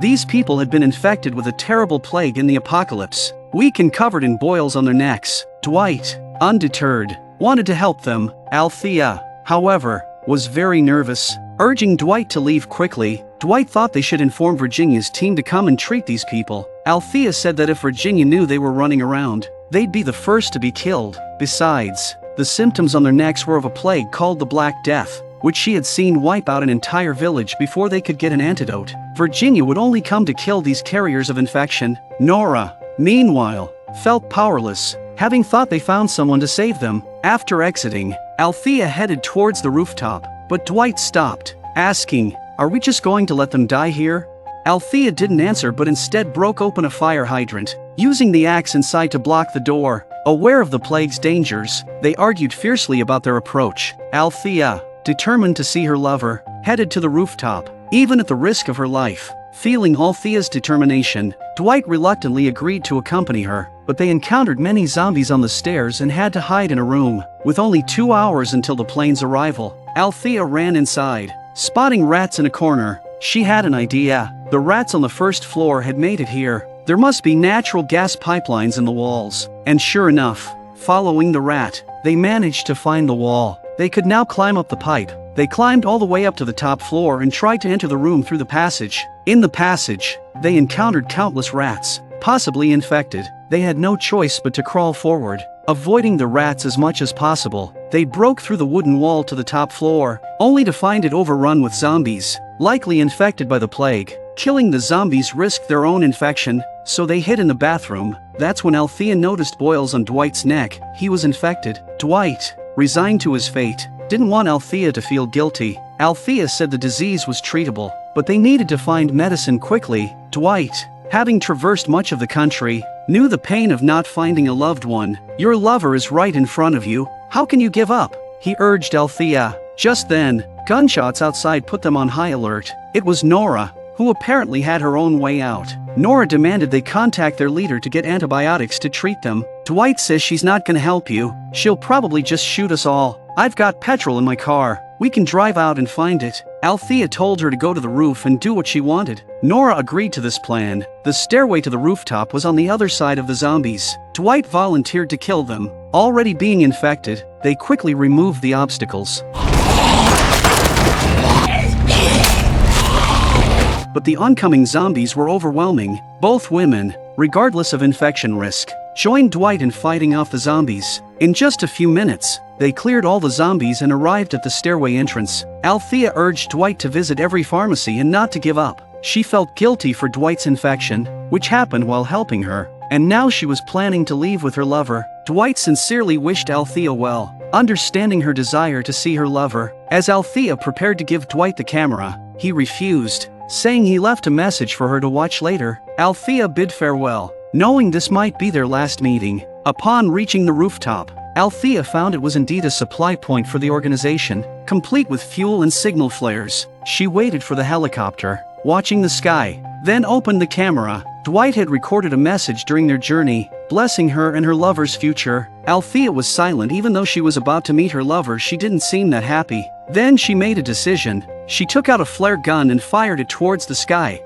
These people had been infected with a terrible plague in the apocalypse, weak and covered in boils on their necks. Dwight, undeterred, wanted to help them. Althea, however, was very nervous, urging Dwight to leave quickly. Dwight thought they should inform Virginia's team to come and treat these people. Althea said that if Virginia knew they were running around, they'd be the first to be killed. Besides, the symptoms on their necks were of a plague called the Black Death, which she had seen wipe out an entire village before they could get an antidote. Virginia would only come to kill these carriers of infection. Nora, meanwhile, felt powerless, having thought they found someone to save them. After exiting, Althea headed towards the rooftop, but Dwight stopped, asking, "Are we just going to let them die here?" Althea didn't answer but instead broke open a fire hydrant, using the axe inside to block the door. Aware of the plague's dangers, they argued fiercely about their approach. Althea, determined to see her lover, headed to the rooftop, even at the risk of her life. Feeling Althea's determination, Dwight reluctantly agreed to accompany her, but they encountered many zombies on the stairs and had to hide in a room. With only 2 hours until the plane's arrival, Althea ran inside, spotting rats in a corner. She had an idea. The rats on the first floor had made it here. There must be natural gas pipelines in the walls. And sure enough, following the rat, they managed to find the wall. They could now climb up the pipe. They climbed all the way up to the top floor and tried to enter the room through the passage. In the passage, they encountered countless rats, possibly infected. They had no choice but to crawl forward, avoiding the rats as much as possible. They broke through the wooden wall to the top floor, only to find it overrun with zombies, likely infected by the plague. Killing the zombies risked their own infection, so they hid in the bathroom. That's when Althea noticed boils on Dwight's neck. He was infected. Dwight, resigned to his fate, didn't want Althea to feel guilty. Althea said the disease was treatable, but they needed to find medicine quickly. Dwight, having traversed much of the country, knew the pain of not finding a loved one. Your lover is right in front of you. How can you give up? He urged Althea. Just then, gunshots outside put them on high alert. It was Nora, who apparently had her own way out. Nora demanded they contact their leader to get antibiotics to treat them. Dwight says she's not gonna help you. She'll probably just shoot us all. I've got petrol in my car. We can drive out and find it. Althea told her to go to the roof and do what she wanted. Nora agreed to this plan. The stairway to the rooftop was on the other side of the zombies. Dwight volunteered to kill them. Already being infected, they quickly removed the obstacles. But the oncoming zombies were overwhelming. Both women, regardless of infection risk, joined Dwight in fighting off the zombies. In just a few minutes, they cleared all the zombies and arrived at the stairway entrance. Althea urged Dwight to visit every pharmacy and not to give up. She felt guilty for Dwight's infection, which happened while helping her, and now she was planning to leave with her lover. Dwight sincerely wished Althea well, understanding her desire to see her lover. As Althea prepared to give Dwight the camera, he refused, saying he left a message for her to watch later. Althea bid farewell, knowing this might be their last meeting. Upon reaching the rooftop, Althea found it was indeed a supply point for the organization, complete with fuel and signal flares. She waited for the helicopter, watching the sky, then opened the camera. Dwight had recorded a message during their journey, blessing her and her lover's future. Althea was silent even though she was about to meet her lover. She didn't seem that happy. Then she made a decision. She took out a flare gun and fired it towards the sky,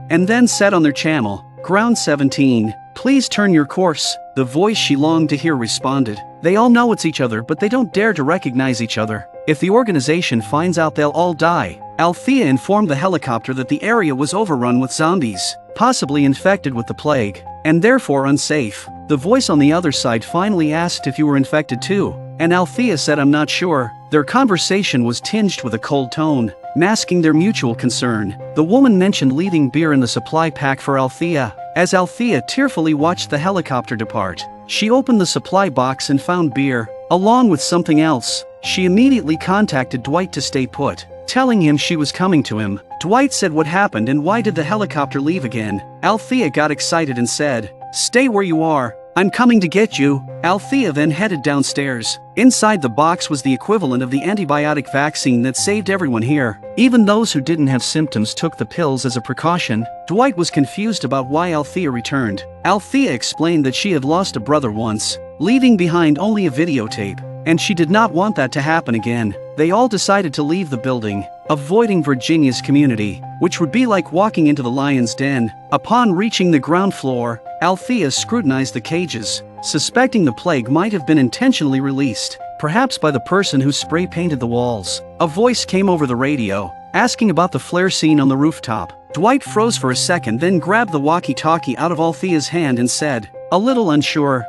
and then said on their channel, "Ground 17, please turn your course." The voice she longed to hear responded, "They all know it's each other but they don't dare to recognize each other. If the organization finds out they'll all die." Althea informed the helicopter that the area was overrun with zombies, possibly infected with the plague, and therefore unsafe. The voice on the other side finally asked if you were infected too, and Althea said, "I'm not sure." Their conversation was tinged with a cold tone, masking their mutual concern. The woman mentioned leaving beer in the supply pack for Althea. As Althea tearfully watched the helicopter depart, she opened the supply box and found beer, along with something else. She immediately contacted Dwight to stay put, telling him she was coming to him. Dwight said what happened and why did the helicopter leave again. Althea got excited and said, "Stay where you are. I'm coming to get you." Althea then headed downstairs. Inside the box was the equivalent of the antibiotic vaccine that saved everyone here. Even those who didn't have symptoms took the pills as a precaution. Dwight was confused about why Althea returned. Althea explained that she had lost a brother once, leaving behind only a videotape, and she did not want that to happen again. they all decided to leave the building, avoiding Virginia's community, which would be like walking into the lion's den. Upon reaching the ground floor, Althea scrutinized the cages, suspecting the plague might have been intentionally released, perhaps by the person who spray-painted the walls. A voice came over the radio, asking about the flare scene on the rooftop. Dwight froze for a second, then grabbed the walkie-talkie out of Althea's hand and said, a little unsure,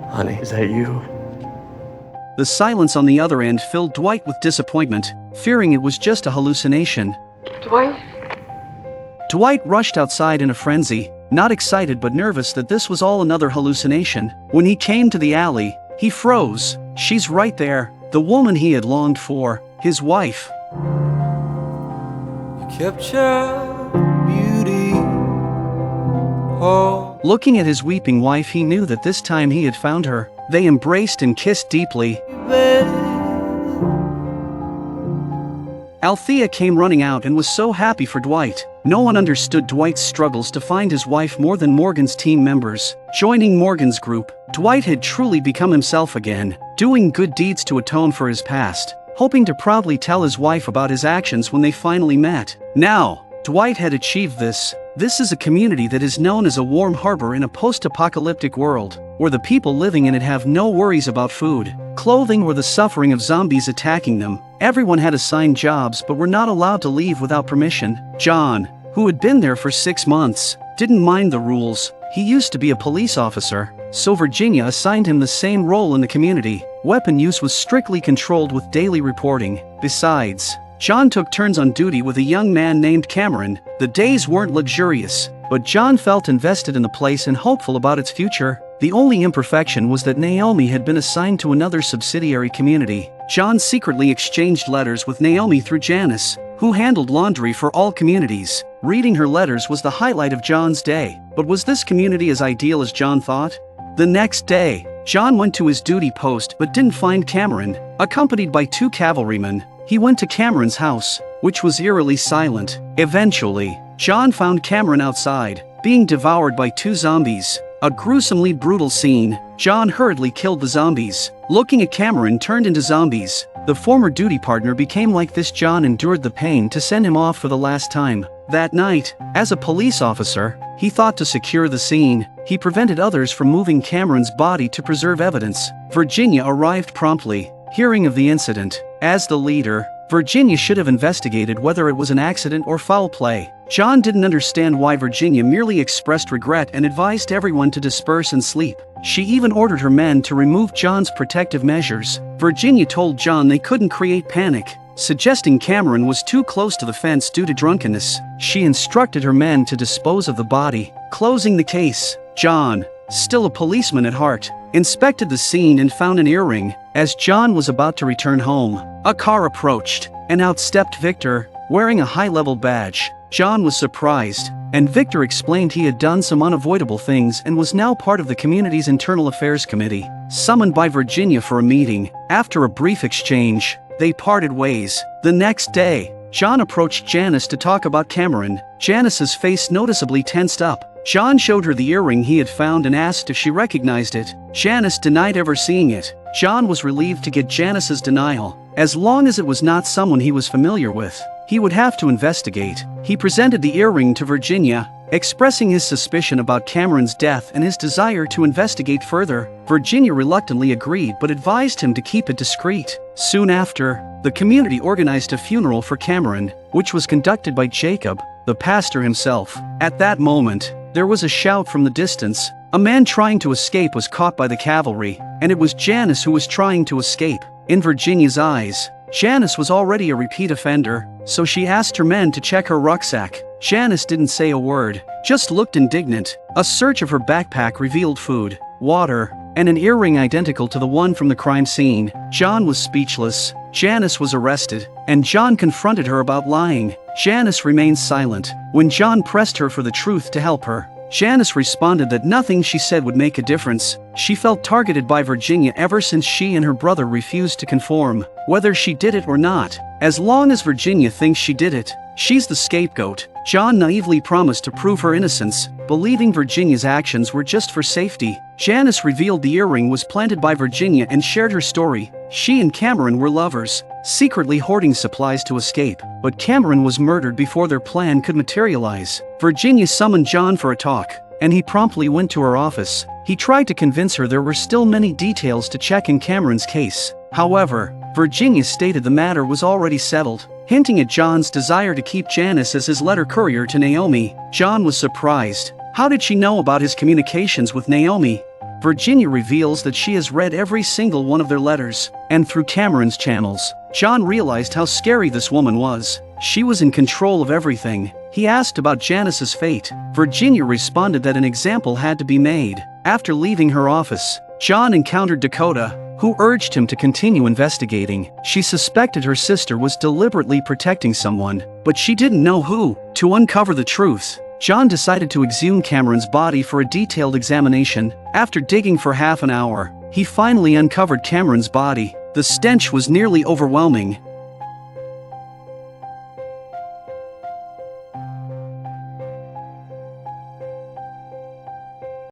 "Honey, is that you?" The silence on the other end filled Dwight with disappointment, fearing it was just a hallucination. Dwight? Dwight rushed outside in a frenzy, not excited but nervous that this was all another hallucination. When he came to the alley, he froze. She's right there, the woman he had longed for, his wife. Kept your beauty. Oh. Looking at his weeping wife, he knew that this time he had found her. They embraced and kissed deeply. Althea came running out and was so happy for Dwight. No one understood Dwight's struggles to find his wife more than Morgan's team members. Joining Morgan's group, Dwight had truly become himself again, doing good deeds to atone for his past, hoping to proudly tell his wife about his actions when they finally met. Now, Dwight had achieved this. This is a community that is known as a warm harbor in a post-apocalyptic world, where the people living in it have no worries about food, clothing, or the suffering of zombies attacking them. Everyone had assigned jobs but were not allowed to leave without permission. John, who had been there for 6 months, didn't mind the rules. He used to be a police officer, so Virginia assigned him the same role in the community. Weapon use was strictly controlled with daily reporting. Besides, John took turns on duty with a young man named Cameron. The days weren't luxurious, but John felt invested in the place and hopeful about its future. The only imperfection was that Naomi had been assigned to another subsidiary community. John secretly exchanged letters with Naomi through Janice, who handled laundry for all communities. Reading her letters was the highlight of John's day. But was this community as ideal as John thought? The next day, John went to his duty post but didn't find Cameron. Accompanied by 2 cavalrymen, he went to Cameron's house, which was eerily silent. Eventually, John found Cameron outside, being devoured by 2 zombies. A gruesomely brutal scene. John hurriedly killed the zombies. Looking at Cameron turned into zombies. The former duty partner became like this. John endured the pain to send him off for the last time. That night, as a police officer, he thought to secure the scene. He prevented others from moving Cameron's body to preserve evidence. Virginia arrived promptly, hearing of the incident. As the leader, Virginia should have investigated whether it was an accident or foul play. John didn't understand why Virginia merely expressed regret and advised everyone to disperse and sleep. She even ordered her men to remove John's protective measures. Virginia told John they couldn't create panic, suggesting Cameron was too close to the fence due to drunkenness. She instructed her men to dispose of the body. Closing the case, John, still a policeman at heart, inspected the scene and found an earring. As John was about to return home, a car approached, and out stepped Victor, wearing a high-level badge. John was surprised, and Victor explained he had done some unavoidable things and was now part of the community's internal affairs committee. Summoned by Virginia for a meeting, after a brief exchange, they parted ways. The next day, John approached Janice to talk about Cameron. Janice's face noticeably tensed up. John showed her the earring he had found and asked if she recognized it. Janice denied ever seeing it. John was relieved to get Janice's denial. As long as it was not someone he was familiar with, he would have to investigate. He presented the earring to Virginia, expressing his suspicion about Cameron's death and his desire to investigate further. Virginia reluctantly agreed but advised him to keep it discreet. Soon after, the community organized a funeral for Cameron, which was conducted by Jacob, the pastor himself. At that moment, there was a shout from the distance. A man trying to escape was caught by the cavalry, and it was Janice who was trying to escape. In Virginia's eyes, Janice was already a repeat offender, so she asked her men to check her rucksack. Janice didn't say a word, just looked indignant. A search of her backpack revealed food, water, and an earring identical to the one from the crime scene. John was speechless. Janice was arrested, and John confronted her about lying. Janice remained silent. When John pressed her for the truth to help her, Janice responded that nothing she said would make a difference. She felt targeted by Virginia ever since she and her brother refused to conform, whether she did it or not. As long as Virginia thinks she did it, she's the scapegoat. John naively promised to prove her innocence, believing Virginia's actions were just for safety. Janice revealed the earring was planted by Virginia and shared her story. She and Cameron were lovers, secretly hoarding supplies to escape, but Cameron was murdered before their plan could materialize. Virginia summoned John for a talk, and he promptly went to her office. He tried to convince her there were still many details to check in Cameron's case. However, Virginia stated the matter was already settled, hinting at John's desire to keep Janice as his letter courier to Naomi. John was surprised. How did she know about his communications with Naomi? Virginia reveals that she has read every single one of their letters, and through Cameron's channels. John realized how scary this woman was. She was in control of everything. He asked about Janice's fate. Virginia responded that an example had to be made. After leaving her office, John encountered Dakota, who urged him to continue investigating. She suspected her sister was deliberately protecting someone, but she didn't know who. To uncover the truth, John decided to exhume Cameron's body for a detailed examination. After digging for half an hour, he finally uncovered Cameron's body. The stench was nearly overwhelming.